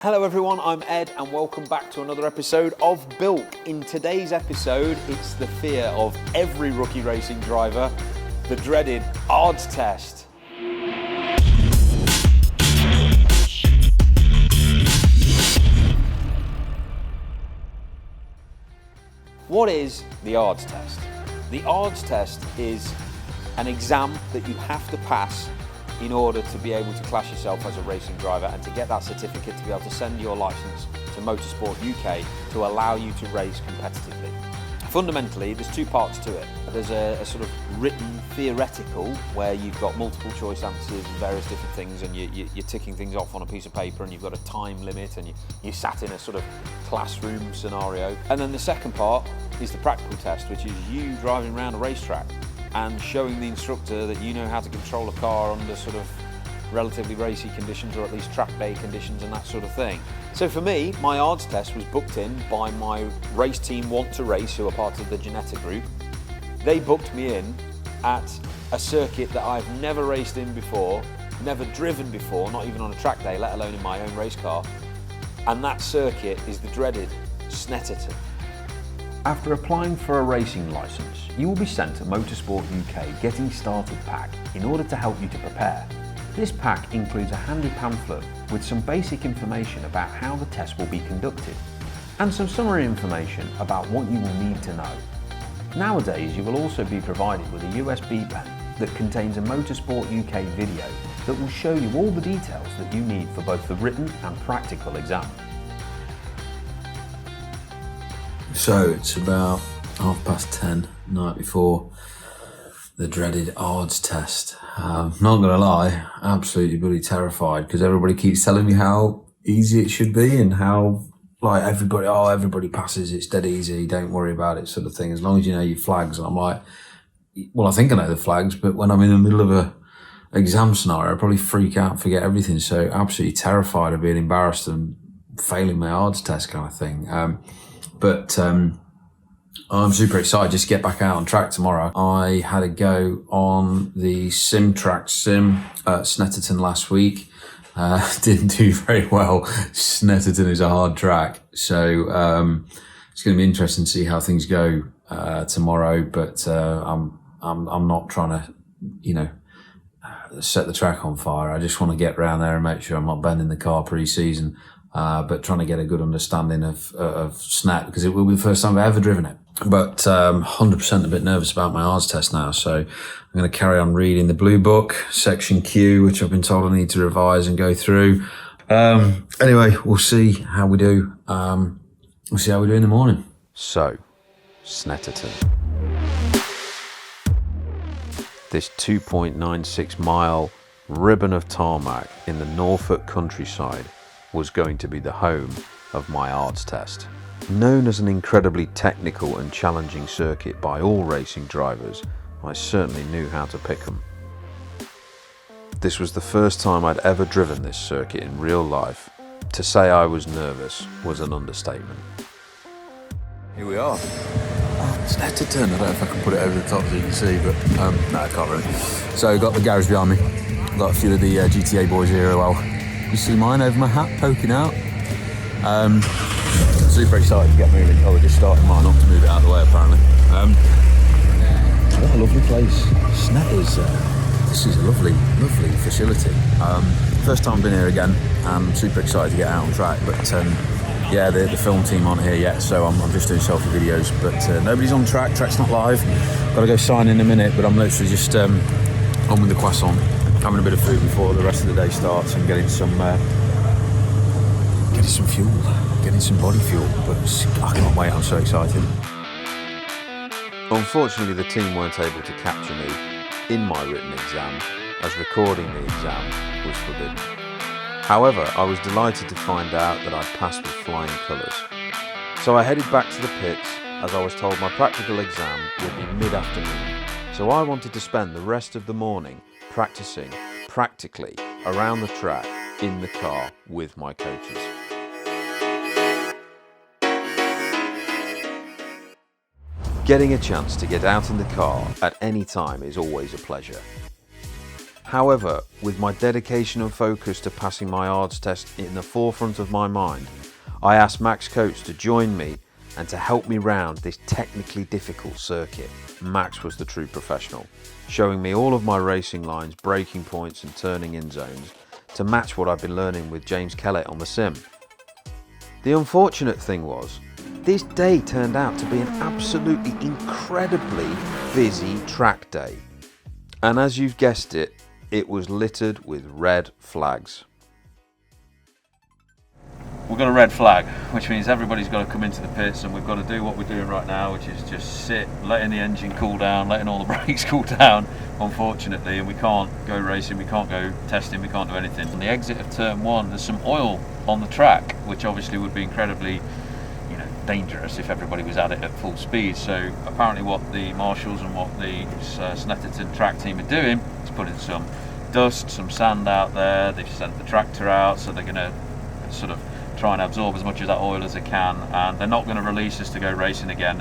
Hello everyone, I'm Ed and welcome back to another episode of Built. In today's episode, it's the fear of every rookie racing driver, the dreaded ARDS test. What is the ARDS test? The ARDS test is an exam that you have to pass in order to be able to class yourself as a racing driver and to get that certificate to be able to send your licence to Motorsport UK to allow you to race competitively. Fundamentally, there's two parts to it. There's a sort of written theoretical where you've got multiple choice answers and various different things and you're ticking things off on a piece of paper and you've got a time limit and you sat in a sort of classroom scenario. And then the second part is the practical test, which is you driving around a racetrack and showing the instructor that you know how to control a car under sort of relatively racy conditions, or at least track day conditions and that sort of thing. So for me, my ARDS test was booked in by my race team Want to Race, who are part of the Ginetta group. They booked me in at a circuit that I've never raced in before, never driven before, not even on a track day, let alone in my own race car. And that circuit is the dreaded Snetterton. After applying for a racing licence, you will be sent a Motorsport UK Getting Started pack in order to help you to prepare. This pack includes a handy pamphlet with some basic information about how the test will be conducted and some summary information about what you will need to know. Nowadays, you will also be provided with a USB pen that contains a Motorsport UK video that will show you all the details that you need for both the written and practical exam. So it's about 10:30 the night before the dreaded ARDS test. Not gonna lie, absolutely bloody terrified because everybody keeps telling me how easy it should be and how like everybody passes, it's dead easy, don't worry about it sort of thing, as long as you know your flags. And I'm like, well, I think I know the flags, but when I'm in the middle of a exam scenario, I probably freak out and forget everything. So absolutely terrified of being embarrassed and failing my ARDS test kind of thing. But I'm super excited just to get back out on track tomorrow. I had a go on the sim at Snetterton last week. Didn't do very well. Snetterton is a hard track. So it's going to be interesting to see how things go tomorrow. But I'm not trying to, set the track on fire. I just want to get around there and make sure I'm not bending the car pre-season. But trying to get a good understanding of Snet, because it will be the first time I've ever driven it. But 100% a bit nervous about my ARDS test now, so I'm going to carry on reading the Blue Book, Section Q, which I've been told I need to revise and go through. Anyway, we'll see how we do. We'll see how we do in the morning. So, Snetterton. This 2.96 mile ribbon of tarmac in the Norfolk countryside was going to be the home of my ARDS test. Known as an incredibly technical and challenging circuit by all racing drivers, I certainly knew how to pick them. This was the first time I'd ever driven this circuit in real life. To say I was nervous was an understatement. Here we are. Snetterton. I don't know if I can put it over the top so you can see, but no, I can't really. So got the garage behind me. Got a few of the GTA boys here as well. You see mine over my hat poking out. Super excited to get moving. Oh, we're just starting mine up to move it out of the way apparently. What a lovely place. This is a lovely facility. First time I've been here again. I'm super excited to get out on track, but yeah, the film team aren't here yet, so I'm just doing selfie videos, but nobody's on track, track's not live. Gotta go sign in a minute, but I'm literally just on with the croissant, having a bit of food before the rest of the day starts and getting some fuel, getting some body fuel, but I can't wait, I'm so excited. Unfortunately, the team weren't able to capture me in my written exam, as recording the exam was forbidden. However, I was delighted to find out that I'd passed with flying colours. So I headed back to the pits, as I was told my practical exam would be mid-afternoon. So I wanted to spend the rest of the morning practising practically around the track in the car with my coaches. Getting a chance to get out in the car at any time is always a pleasure. However, with my dedication and focus to passing my ARDS test in the forefront of my mind, I asked Max Coates to join me and to help me round this technically difficult circuit. Max was the true professional, showing me all of my racing lines, braking points and turning in zones to match what I've been learning with James Kellett on the sim. The unfortunate thing was, this day turned out to be an absolutely incredibly busy track day. And as you've guessed it, it was littered with red flags. We've got a red flag, which means everybody's got to come into the pits, and we've got to do what we're doing right now, which is just sit, letting the engine cool down, letting all the brakes cool down, unfortunately, and we can't go racing, we can't go testing, we can't do anything. On the exit of turn 1, there's some oil on the track, which obviously would be incredibly, dangerous if everybody was at it at full speed. So apparently what the marshals and what the Snetterton track team are doing is putting some dust, some sand out there. They've sent the tractor out, so they're going to sort of try and absorb as much of that oil as they can, and they're not going to release us to go racing again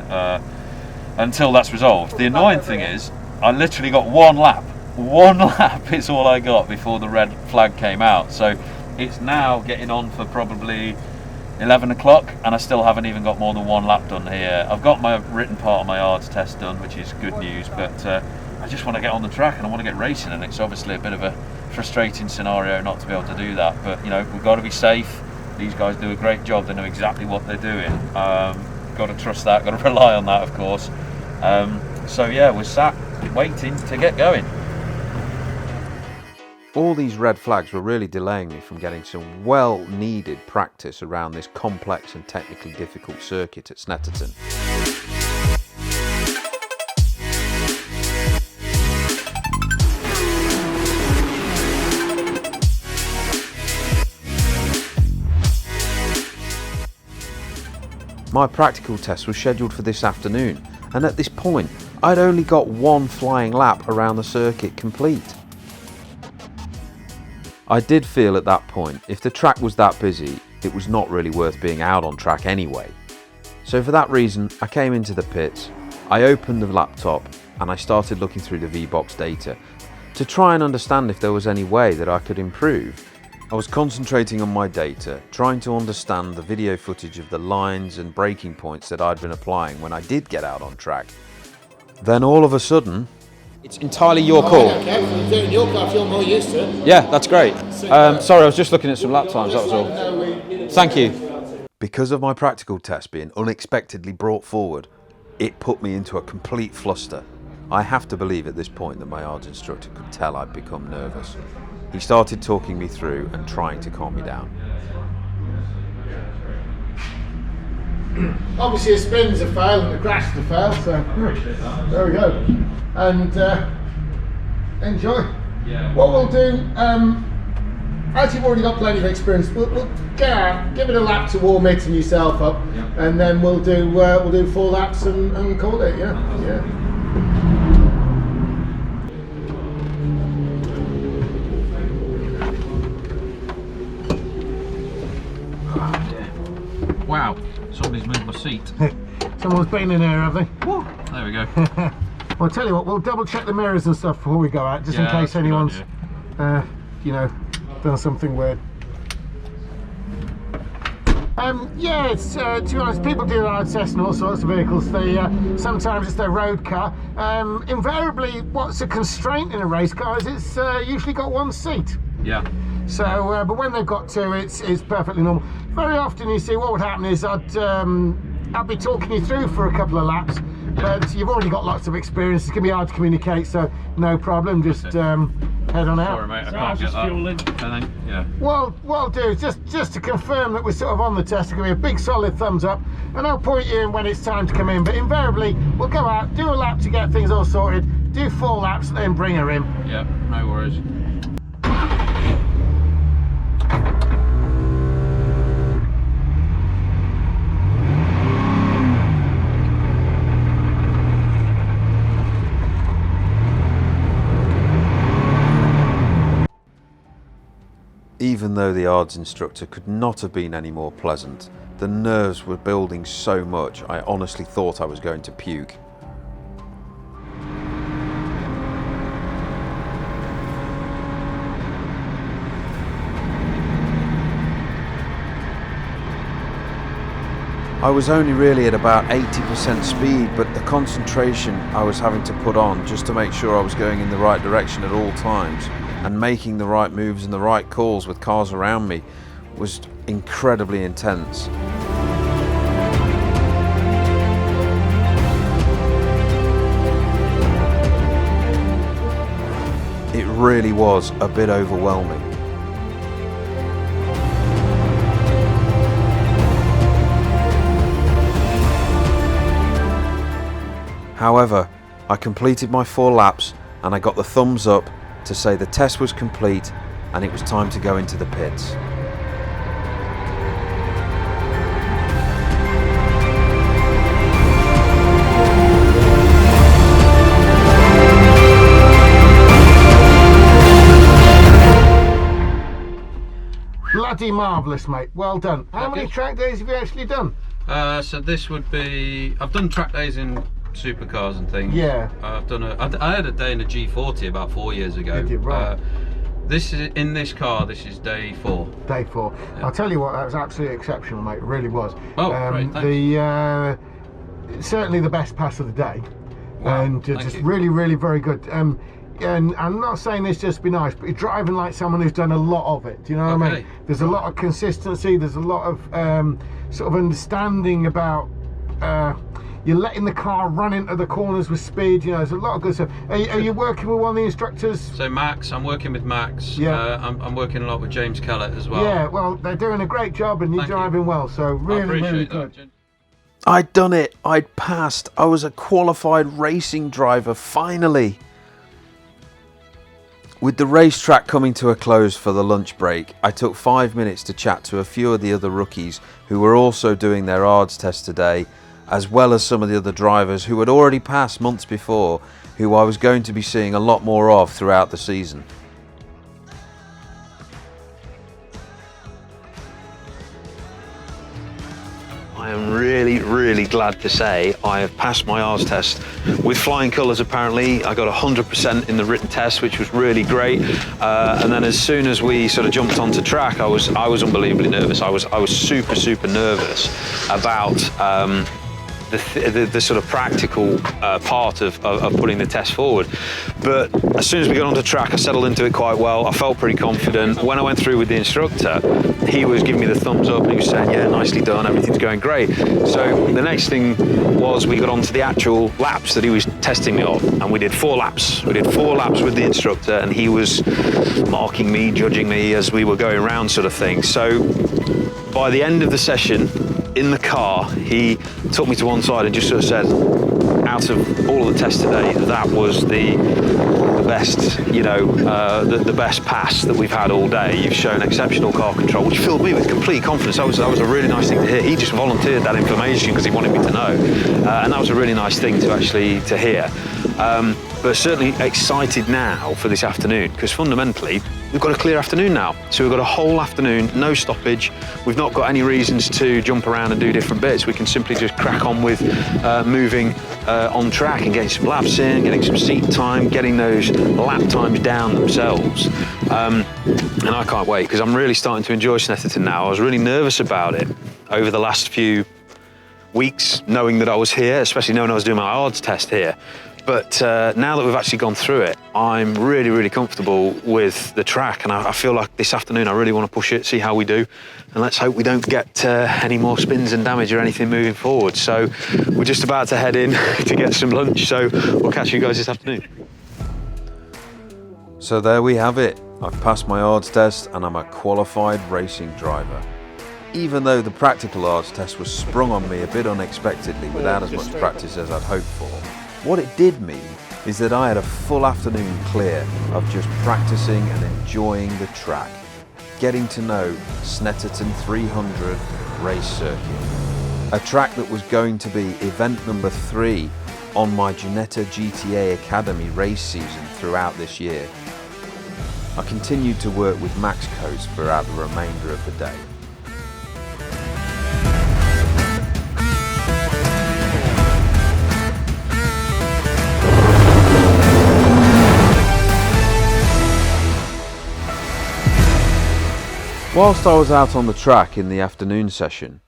until that's resolved. The annoying thing is, I literally got one lap is all I got before the red flag came out. So it's now getting on for probably 11 o'clock and I still haven't even got more than one lap done here. I've got my written part of my ARDS test done, which is good news, but I just want to get on the track and I want to get racing, and it's obviously a bit of a frustrating scenario not to be able to do that, but we've got to be safe. These guys do a great job, they know exactly what they're doing. Got to trust that, got to rely on that, of course. So yeah, we're sat waiting to get going. All these red flags were really delaying me from getting some well-needed practice around this complex and technically difficult circuit at Snetterton. My practical test was scheduled for this afternoon, and at this point, I'd only got one flying lap around the circuit complete. I did feel at that point, if the track was that busy, it was not really worth being out on track anyway. So for that reason, I came into the pits, I opened the laptop, and I started looking through the VBox data to try and understand if there was any way that I could improve. I was concentrating on my data, trying to understand the video footage of the lines and braking points that I'd been applying when I did get out on track. Then all of a sudden, it's entirely your call. Okay, if you're doing your car, if you're more used to it. Yeah, that's great. Sorry, I was just looking at some lap times, that was all. Thank you. because of my practical test being unexpectedly brought forward, it put me into a complete fluster. I have to believe at this point that my ARDS instructor could tell I'd become nervous. He started talking me through and trying to calm me down. Obviously a spin's a fail and a crash is a fail, so there we go. And enjoy. What we'll do, as you've already got plenty of experience, we'll get out, give it a lap to warm it and yourself up, and then we'll do 4 laps and call it. Yeah. Wow, somebody's moved my seat. Someone's been in there, have they? There we go. Well, I'll tell you what, we'll double check the mirrors and stuff before we go out, just in case anyone's, done something weird. It's, to be honest, people do ARDS tests in all sorts of vehicles. They sometimes it's their road car. Invariably, what's a constraint in a race car is it's usually got 1 seat. Yeah. So, but when they've got 2, it's perfectly normal. Very often, you see, what would happen is I'd be talking you through for a couple of laps, but you've already got lots of experience. It's going to be hard to communicate, so no problem. Just head on out. Sorry, mate, I can't get that. Yeah. Well, what I'll do is just to confirm that we're sort of on the test, give me a big solid thumbs up, and I'll point you in when it's time to come in. But invariably, we'll go out, do a lap to get things all sorted, do 4 laps, and then bring her in. Yeah, no worries. Even though the ARDS instructor could not have been any more pleasant, the nerves were building so much I honestly thought I was going to puke. I was only really at about 80% speed, but the concentration I was having to put on just to make sure I was going in the right direction at all times and making the right moves and the right calls with cars around me was incredibly intense. It really was a bit overwhelming. However, I completed my 4 laps and I got the thumbs up to say the test was complete and it was time to go into the pits. Bloody marvellous, mate. Well done. How many track days have you actually done? So this would be, I've done track days in supercars and things. Yeah. I had a day in a G40 about 4 years ago. Did you? Right. This is in this car. This is day 4. Day 4. Yeah. I'll tell you what, that was absolutely exceptional, mate. It really was. Oh, great. Thanks. Certainly the best pass of the day. Wow, and just really, really very good. And I'm not saying this just to be nice, but you're driving like someone who's done a lot of it. Do you know what I mean? There's a lot of consistency. There's a lot of sort of understanding about. You're letting the car run into the corners with speed. You know, there's a lot of good stuff. Are you working with one of the instructors? So Max, I'm working with Max. Yeah. I'm working a lot with James Kellett as well. Yeah. Well, they're doing a great job, and you're driving well. So really, really good. That. I'd done it. I'd passed. I was a qualified racing driver finally. With the racetrack coming to a close for the lunch break, I took 5 minutes to chat to a few of the other rookies who were also doing their ARDS test today, as well as some of the other drivers who had already passed months before, who I was going to be seeing a lot more of throughout the season. I am really, really glad to say I have passed my ARDS test with flying colours apparently. I got 100% in the written test, which was really great. And then as soon as we sort of jumped onto track, I was unbelievably nervous. I was super, super nervous about the sort of practical part of putting the test forward. But as soon as we got onto track, I settled into it quite well. I felt pretty confident. When I went through with the instructor, he was giving me the thumbs up and he was saying, yeah, nicely done, everything's going great. So the next thing was we got onto the actual laps that he was testing me on, and we did 4 laps. We did 4 laps with the instructor, and he was marking me, judging me as we were going around, sort of thing. So by the end of the session, in the car, he took me to one side and just sort of said, out of all of the tests today, that was the best, you know, the best pass that we've had all day. You've shown exceptional car control, which filled me with complete confidence. That was a really nice thing to hear. He just volunteered that information because he wanted me to know, and that was a really nice thing to actually to hear. But certainly excited now for this afternoon, because fundamentally we've got a clear afternoon now. So we've got a whole afternoon, no stoppage. We've not got any reasons to jump around and do different bits. We can simply just crack on with moving on track and getting some laps in, getting some seat time, getting those lap times down themselves. And I can't wait, because I'm really starting to enjoy Snetterton now. I was really nervous about it over the last few weeks, knowing that I was here, especially knowing I was doing my ARDS test here. But now that we've actually gone through it, I'm really, really comfortable with the track, and I feel like this afternoon I really want to push it, see how we do, and let's hope we don't get any more spins and damage or anything moving forward. So we're just about to head in to get some lunch, so we'll catch you guys this afternoon. So there we have it. I've passed my ARDS test and I'm a qualified racing driver. Even though the practical ARDS test was sprung on me a bit unexpectedly without as much practice as I'd hoped for, what it did mean is that I had a full afternoon clear of just practicing and enjoying the track, getting to know Snetterton 300 race circuit, a track that was going to be event number 3 on my Ginetta GTA Academy race season throughout this year. I continued to work with Max Coast throughout the remainder of the day. Whilst I was out on the track in the afternoon session,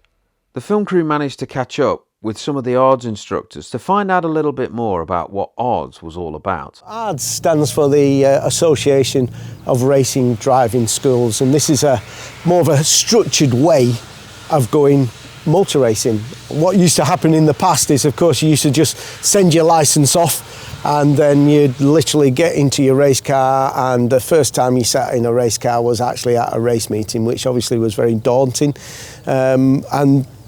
The film crew managed to catch up with some of the ARDS instructors to find out a little bit more about what ARDS was all about. ARDS stands for the Association of Racing Driving Schools, and this is more of a structured way of going motor racing. What used to happen in the past is, of course, you used to just send your licence off and then you'd literally get into your race car, and the first time you sat in a race car was actually at a race meeting, which obviously was very daunting.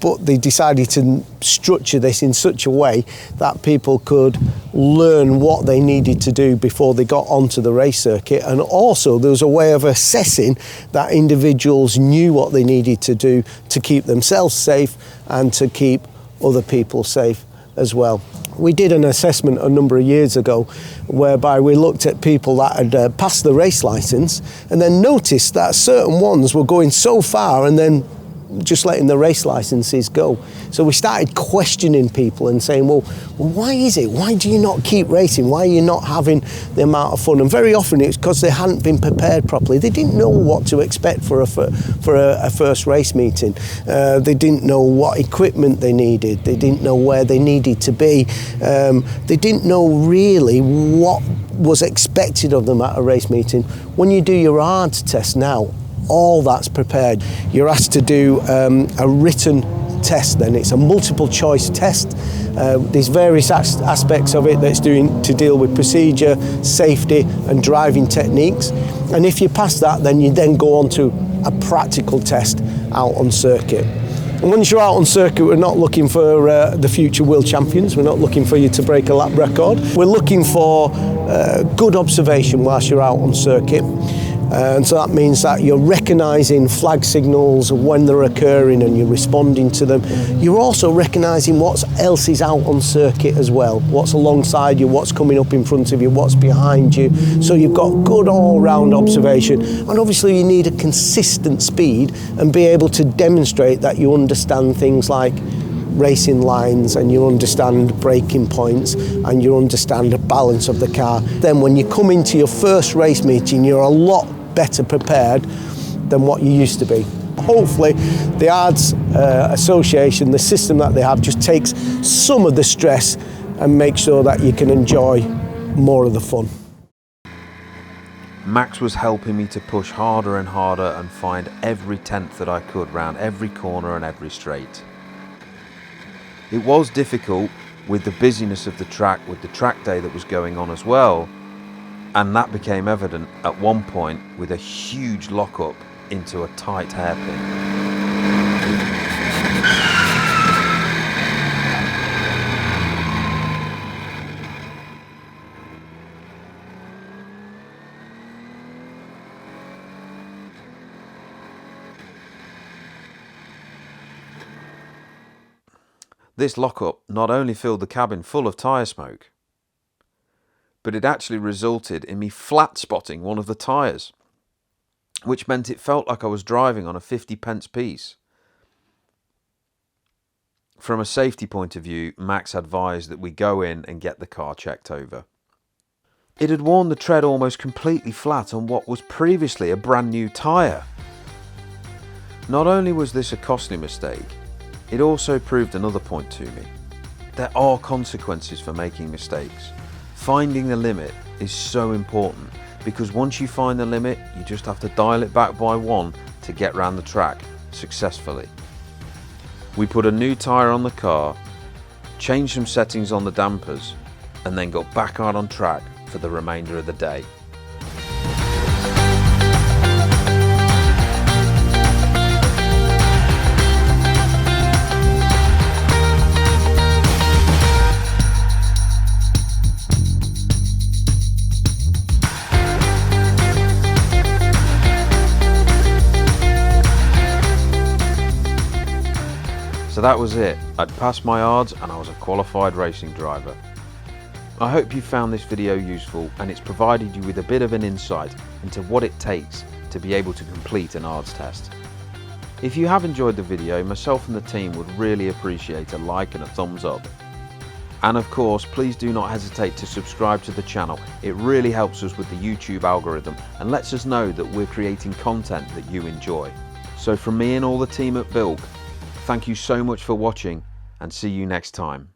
But they decided to structure this in such a way that people could learn what they needed to do before they got onto the race circuit, and also there was a way of assessing that individuals knew what they needed to do to keep themselves safe and to keep other people safe as well. We did an assessment a number of years ago whereby we looked at people that had passed the race licence and then noticed that certain ones were going so far and then just letting the race licenses go. So we started questioning people and saying, well, why is it? Why do you not keep racing? Why are you not having the amount of fun? And very often it's because they hadn't been prepared properly. They didn't know what to expect for a first race meeting. They didn't know what equipment they needed. They didn't know where they needed to be. They didn't know really what was expected of them at a race meeting. When you do your ARDS test now, all that's prepared. You're asked to do a written test then. It's a multiple choice test. There's various aspects of it that's to deal with procedure, safety and driving techniques. And if you pass that, then you then go on to a practical test out on circuit. And once you're out on circuit, we're not looking for the future world champions. We're not looking for you to break a lap record. We're looking for good observation whilst you're out on circuit. And so that means that you're recognising flag signals when they're occurring and you're responding to them. You're also recognising what else is out on circuit as well, what's alongside you, what's coming up in front of you, what's behind you. So you've got good all-round observation. And obviously you need a consistent speed and be able to demonstrate that you understand things like racing lines and you understand braking points and you understand the balance of the car. Then when you come into your first race meeting, you're a lot better prepared than what you used to be. Hopefully the ARDS Association, the system that they have, just takes some of the stress and makes sure that you can enjoy more of the fun. Max was helping me to push harder and harder and find every tenth that I could round every corner and every straight. It was difficult with the busyness of the track, with the track day that was going on as well, and that became evident at one point with a huge lockup into a tight hairpin. This lockup not only filled the cabin full of tyre smoke, but it actually resulted in me flat spotting one of the tyres, which meant it felt like I was driving on a 50p piece. From a safety point of view, Max advised that we go in and get the car checked over. It had worn the tread almost completely flat on what was previously a brand new tyre. Not only was this a costly mistake, it also proved another point to me. There are consequences for making mistakes. Finding the limit is so important because once you find the limit, you just have to dial it back by one to get round the track successfully. We put a new tyre on the car, changed some settings on the dampers, and then got back out on track for the remainder of the day. So that was it. I'd passed my ARDS and I was a qualified racing driver. I hope you found this video useful and it's provided you with a bit of an insight into what it takes to be able to complete an ARDS test. If you have enjoyed the video, myself and the team would really appreciate a like and a thumbs up. And of course, please do not hesitate to subscribe to the channel. It really helps us with the YouTube algorithm and lets us know that we're creating content that you enjoy. So from me and all the team at Bilk, Thank you so much for watching, and see you next time.